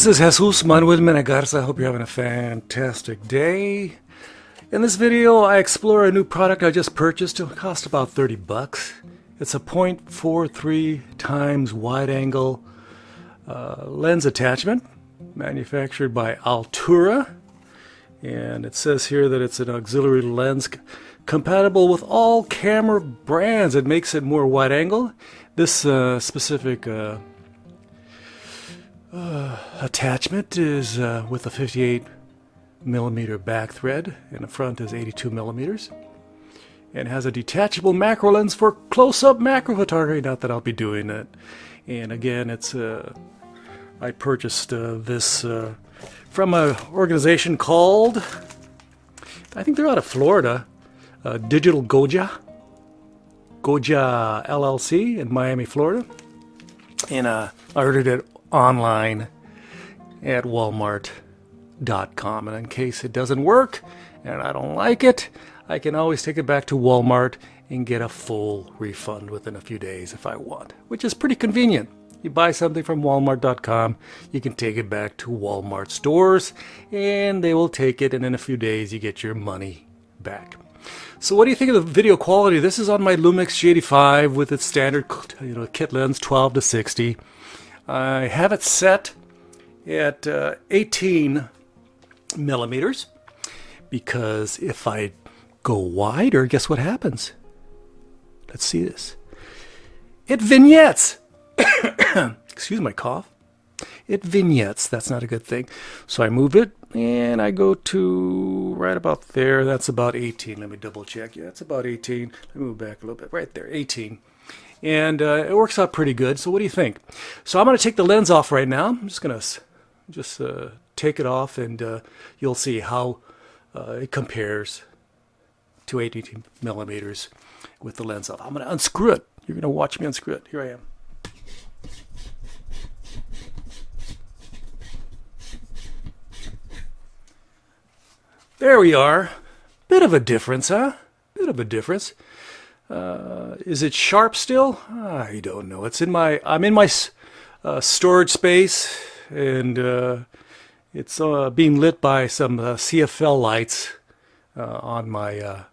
This is Jesus Manuel Menegarza. I hope you're having a fantastic day. In this video, I explore a new product I just purchased. It cost about 30 bucks. It's a 0.43 times wide angle lens attachment, manufactured by Altura. And it says here that it's an auxiliary lens compatible with all camera brands. It makes it more wide angle. This specific attachment is with a 58mm back thread, and the front is 82mm, and has a detachable macro lens for close-up macro photography. Not that I'll be doing it. And again, it's I purchased this from an organization called, I think they're out of Florida, Digital Goja LLC in Miami, Florida, and I ordered it online at Walmart.com. And in case it doesn't work and I don't like it, I can always take it back to Walmart and get a full refund within a few days if I want, which is pretty convenient. You buy something from Walmart.com, you can take it back to Walmart stores and they will take it, and in a few days you get your money back. So what do you think of the video quality? This is on my Lumix G85 with its standard kit lens 12-60. I have it set at 18 millimeters because if I go wider, guess what happens? Let's see this. It vignettes. Excuse my cough. It vignettes. That's not a good thing. So I move it and I go to right about there. That's about 18. Let me double check. Yeah, it's about 18. Let me move back a little bit. Right there, 18. And it works out pretty good. So what do you think? So I'm going to take the lens off right now. I'm just going to take it off, and you'll see how it compares to 18 millimeters with the lens off. I'm going to unscrew it. You're going to watch me unscrew it. Here I am. There we are. Bit of a difference, huh? Bit of a difference. Is it sharp still? I don't know. I'm in my storage space, and it's being lit by some CFL lights on my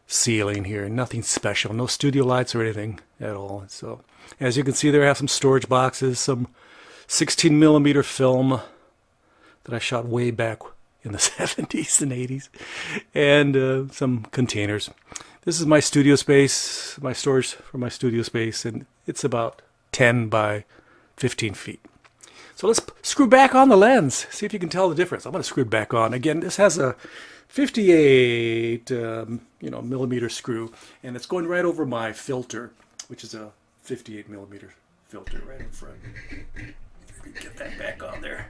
ceiling here. Nothing special, no studio lights or anything at all. So as you can see there, I have some storage boxes, some 16mm film that I shot way back in the 70s and 80s, and some containers. This is my studio space, my storage for my studio space, and it's about 10 by 15 feet. So let's screw back on the lens, see if you can tell the difference. I'm going to screw it back on. Again, this has a 58 millimeter screw, and it's going right over my filter, which is a 58 millimeter filter right in front. Get that back on there.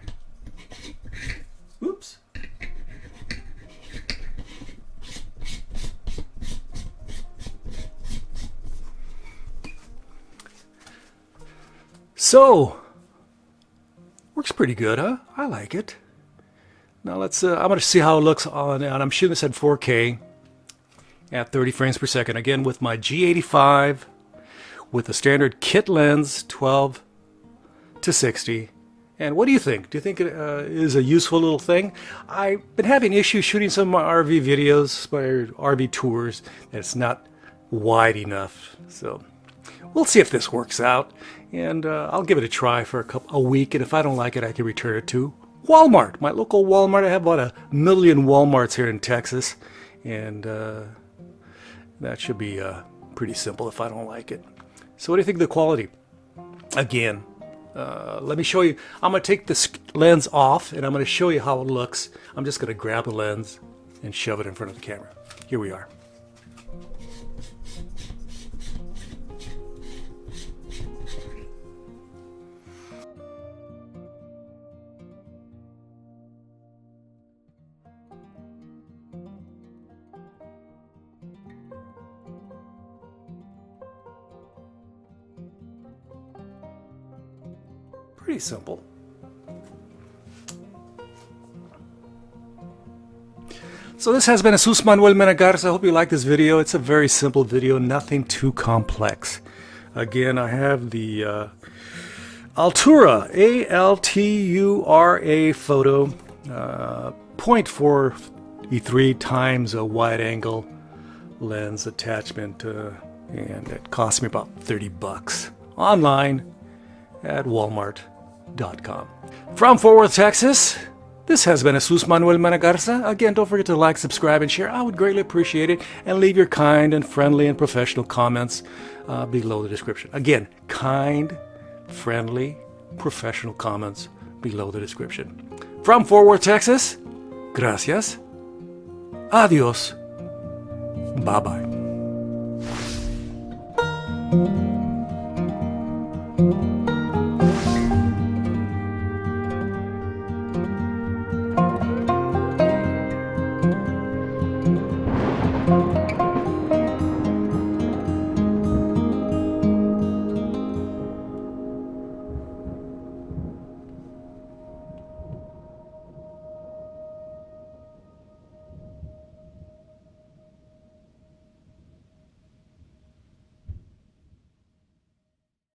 Oops. So, works pretty good, huh? I like it. Now let's, I'm going to see how it looks on, and I'm shooting this at 4K at 30 frames per second. Again, with my G85, with the standard kit lens, 12-60. And what do you think? Do you think it is a useful little thing? I've been having issues shooting some of my RV videos, my RV tours, and it's not wide enough. So we'll see if this works out, and I'll give it a try for a week, and if I don't like it, I can return it to Walmart, my local Walmart. I have about 1 million Walmarts here in Texas, and that should be pretty simple if I don't like it. So what do you think of the quality? Again, let me show you. I'm going to take this lens off, and I'm going to show you how it looks. I'm just going to grab the lens and shove it in front of the camera. Here we are. Pretty simple. So this has been Jesus Manuel Menegarza. I hope you like this video. It's a very simple video, nothing too complex. Again, I have the Altura, A-L-T-U-R-A photo, 0.43 times a wide angle lens attachment, and it cost me about 30 bucks online at walmart.com. From Fort Worth, Texas, this has been Jesus Manuel Managarza. Again, don't forget to like, subscribe, and share. I would greatly appreciate it. And leave your kind and friendly and professional comments below the description. Again, kind, friendly, professional comments below the description. From Fort Worth, Texas, gracias, adios, bye-bye.